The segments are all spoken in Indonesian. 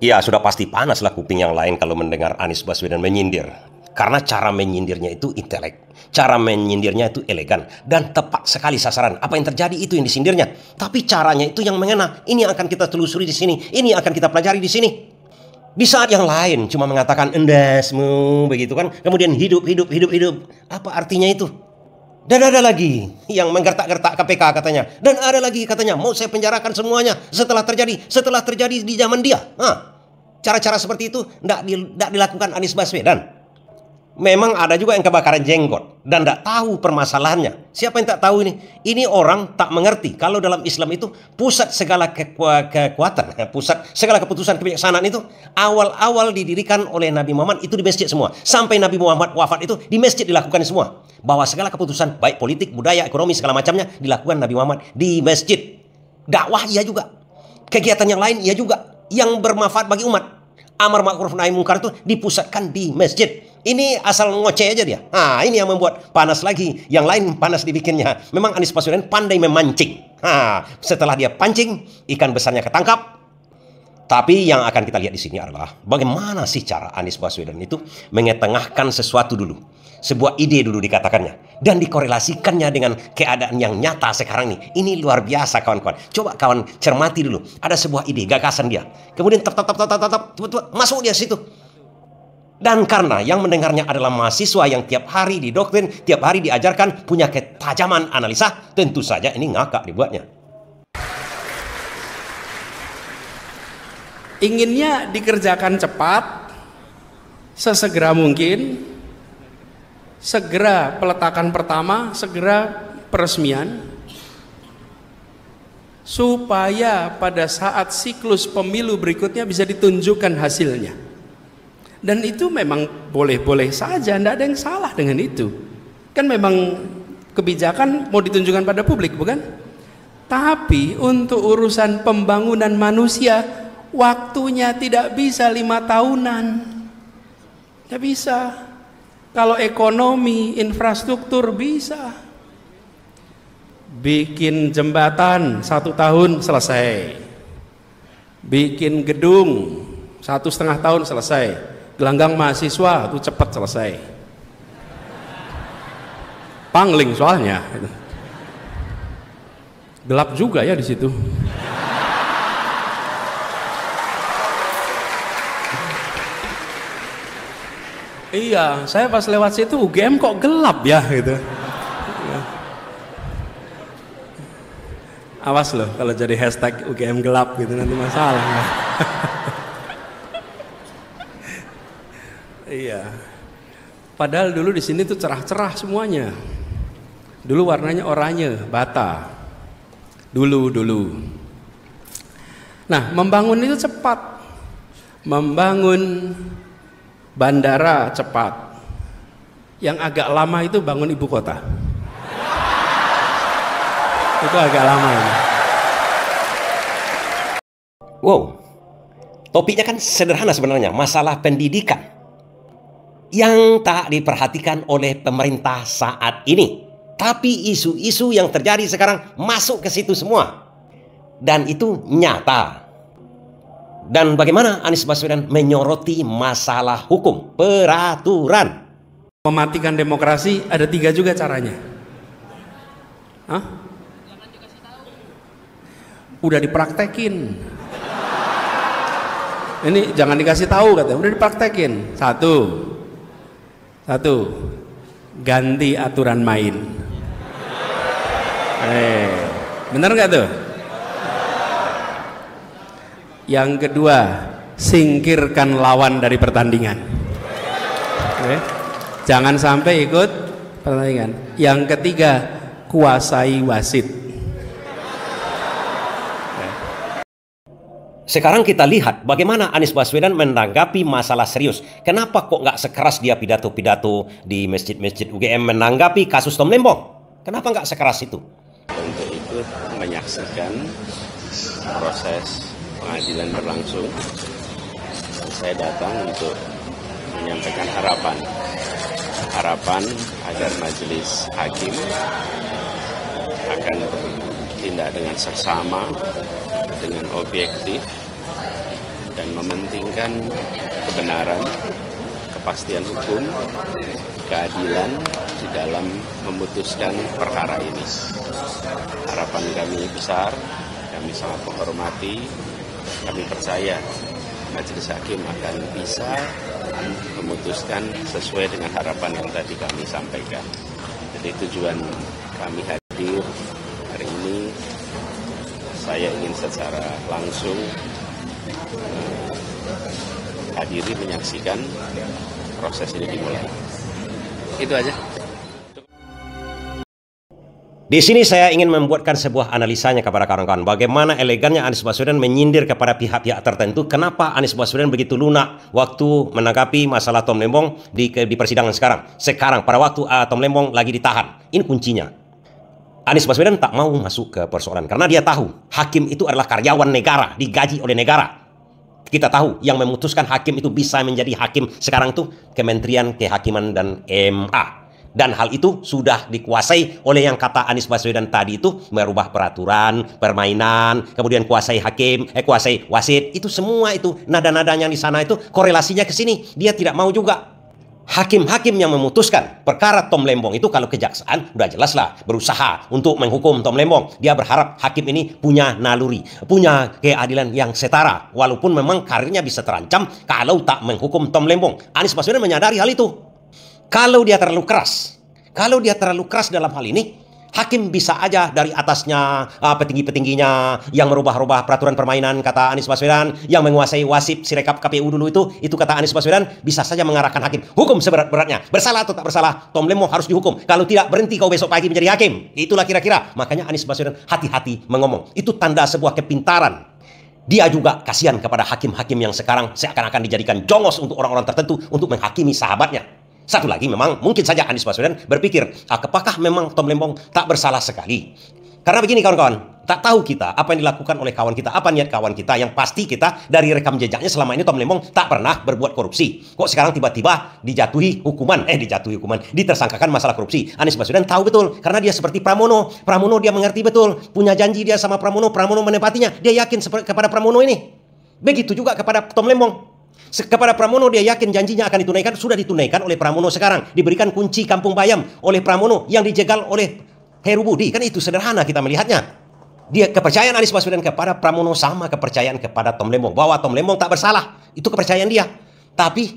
Ya, sudah pasti panas lah kuping yang lain kalau mendengar Anies Baswedan menyindir. Karena cara menyindirnya itu intelek, cara menyindirnya itu elegan, dan tepat sekali sasaran. Apa yang terjadi itu yang disindirnya. Tapi caranya itu yang mengena. Ini yang akan kita telusuri di sini, ini yang akan kita pelajari di sini. Di saat yang lain cuma mengatakan endasmu, begitu kan. Kemudian hidup. Apa artinya itu? Dan ada lagi yang menggertak-gertak KPK katanya. Dan ada lagi katanya mau saya penjarakan semuanya setelah terjadi di zaman dia. Cara-cara seperti itu tidak dilakukan Anies Baswedan. Memang ada juga yang kebakaran jenggot dan tidak tahu permasalahannya. Siapa yang tak tahu ini? Ini orang tak mengerti kalau dalam Islam itu pusat segala kekuatan, pusat segala keputusan kebijaksanaan itu awal-awal didirikan oleh Nabi Muhammad itu di masjid semua. Sampai Nabi Muhammad wafat itu di masjid dilakukan semua. Bahwa segala keputusan baik politik, budaya, ekonomi segala macamnya dilakukan Nabi Muhammad di masjid. Dakwah iya juga. Kegiatan yang lain iya juga. Yang bermanfaat bagi umat. Amar ma'ruf nahi munkar itu dipusatkan di masjid. Ini asal ngoceh aja dia. Ini yang membuat panas lagi. Yang lain panas dibikinnya. Memang Anies Baswedan pandai memancing. Setelah dia pancing, ikan besarnya ketangkap. Tapi yang akan kita lihat di sini adalah bagaimana sih cara Anies Baswedan itu mengetengahkan sesuatu dulu. Sebuah ide dulu dikatakannya. Dan dikorelasikannya dengan keadaan yang nyata sekarang nih. Ini luar biasa kawan-kawan. Coba kawan cermati dulu. Ada sebuah ide, gagasan dia. Kemudian tiba-tiba masuk dia situ. Dan karena yang mendengarnya adalah mahasiswa yang tiap hari didoktrin, tiap hari diajarkan, punya ketajaman analisa, tentu saja ini ngakak dibuatnya. Inginnya dikerjakan cepat, sesegera mungkin, segera peletakan pertama, segera peresmian, supaya pada saat siklus pemilu berikutnya bisa ditunjukkan hasilnya. Dan itu memang boleh-boleh saja, tidak ada yang salah dengan itu. Kan memang kebijakan mau ditunjukkan pada publik, bukan? Tapi untuk urusan pembangunan manusia, waktunya tidak bisa 5 tahunan. Tidak bisa. Kalau ekonomi, infrastruktur bisa. Bikin jembatan 1 tahun selesai. Bikin gedung 1,5 tahun selesai. Gelanggang mahasiswa itu cepat selesai. Pangling soalnya. Gelap juga ya di situ. Iya, saya pas lewat situ UGM kok gelap ya gitu. Awas loh kalau jadi hashtag UGM gelap gitu nanti masalah. Iya. Padahal dulu di sini tuh cerah-cerah semuanya. Dulu warnanya oranye, bata. Dulu. Nah, membangun itu cepat. Membangun bandara cepat. Yang agak lama itu bangun ibu kota. Itu agak lama ini. Wow. Topiknya kan sederhana sebenarnya, masalah pendidikan yang tak diperhatikan oleh pemerintah saat ini. Tapi isu-isu yang terjadi sekarang masuk ke situ semua. Dan itu nyata. Dan bagaimana Anies Baswedan menyoroti masalah hukum, peraturan. Mematikan demokrasi ada 3 juga caranya. Udah dipraktekin. Ini jangan dikasih tahu katanya, udah dipraktekin. Satu, ganti aturan main. Bener nggak tuh? Yang kedua, singkirkan lawan dari pertandingan. Jangan sampai ikut pertandingan. Yang ketiga, kuasai wasit. Sekarang kita lihat bagaimana Anies Baswedan menanggapi masalah serius. Kenapa kok nggak sekeras dia pidato-pidato di masjid-masjid UGM menanggapi kasus Tom Lembong? Kenapa nggak sekeras itu? Untuk ikut menyaksikan proses pengadilan berlangsung. Dan saya datang untuk menyampaikan harapan agar majelis hakim akan bertindak dengan seksama, dengan objektif, dan mementingkan kebenaran, kepastian hukum, keadilan di dalam memutuskan perkara ini. Harapan kami besar, kami sangat menghormati, kami percaya Majelis Hakim akan bisa memutuskan sesuai dengan harapan yang tadi kami sampaikan. Jadi tujuan kami hadir hari ini, saya ingin secara langsung hadiri menyaksikan proses ini dimulai. Itu aja. Di sini saya ingin membuatkan sebuah analisanya kepada kawan-kawan. Bagaimana elegannya Anies Baswedan menyindir kepada pihak-pihak tertentu. Kenapa Anies Baswedan begitu lunak waktu menanggapi masalah Tom Lembong di persidangan sekarang. Sekarang, pada waktu Tom Lembong lagi ditahan. Ini kuncinya. Anies Baswedan tak mau masuk ke persoalan. Karena dia tahu, hakim itu adalah karyawan negara, digaji oleh negara. Kita tahu, yang memutuskan hakim itu bisa menjadi hakim sekarang itu Kementerian Kehakiman dan MA. Dan hal itu sudah dikuasai oleh yang kata Anies Baswedan tadi itu, merubah peraturan, permainan, kemudian kuasai hakim, kuasai wasit, itu semua itu nada-nadanya di sana itu korelasinya ke sini. Dia tidak mau juga. Hakim-hakim yang memutuskan perkara Tom Lembong itu, kalau kejaksaan udah jelaslah berusaha untuk menghukum Tom Lembong. Dia berharap hakim ini punya naluri, punya keadilan yang setara, walaupun memang karirnya bisa terancam kalau tak menghukum Tom Lembong. Anies Baswedan menyadari hal itu. Kalau dia terlalu keras dalam hal ini, hakim bisa aja dari atasnya, petinggi-petingginya yang merubah-rubah peraturan permainan, kata Anies Baswedan, yang menguasai wasit Sirekap KPU dulu itu kata Anies Baswedan, bisa saja mengarahkan hakim. Hukum seberat-beratnya, bersalah atau tak bersalah, Tom Lembong harus dihukum. Kalau tidak, berhenti kau besok pagi menjadi hakim. Itulah kira-kira. Makanya Anies Baswedan hati-hati mengomong. Itu tanda sebuah kepintaran. Dia juga kasihan kepada hakim-hakim yang sekarang seakan-akan dijadikan jongos untuk orang-orang tertentu untuk menghakimi sahabatnya. Satu lagi, memang mungkin saja Anies Baswedan berpikir, apakah memang Tom Lembong tak bersalah sekali? Karena begini kawan-kawan, tak tahu kita apa yang dilakukan oleh kawan kita, apa niat kawan kita. Yang pasti kita dari rekam jejaknya selama ini Tom Lembong tak pernah berbuat korupsi. Kok sekarang tiba-tiba dijatuhi hukuman, ditersangkakan masalah korupsi. Anies Baswedan tahu betul, karena dia seperti Pramono. Pramono dia mengerti betul, punya janji dia sama Pramono, Pramono menepatinya. Dia yakin kepada Pramono ini. Begitu juga kepada Tom Lembong. Kepada Pramono dia yakin janjinya akan ditunaikan, sudah ditunaikan oleh Pramono sekarang. Diberikan kunci Kampung Bayam oleh Pramono yang dijegal oleh Heru Budi. Kan itu sederhana kita melihatnya. Dia kepercayaan Anies Baswedan kepada Pramono sama kepercayaan kepada Tom Lembong. Bahwa Tom Lembong tak bersalah. Itu kepercayaan dia. Tapi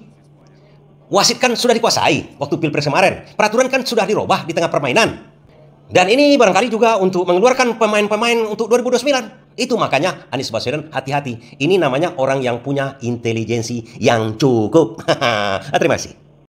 wasit kan sudah dikuasai waktu Pilpres kemarin. Peraturan kan sudah dirubah di tengah permainan. Dan ini barangkali juga untuk mengeluarkan pemain-pemain untuk 2029. Itu makanya Anies Baswedan hati-hati. Ini namanya orang yang punya intelijensi yang cukup. Terima kasih.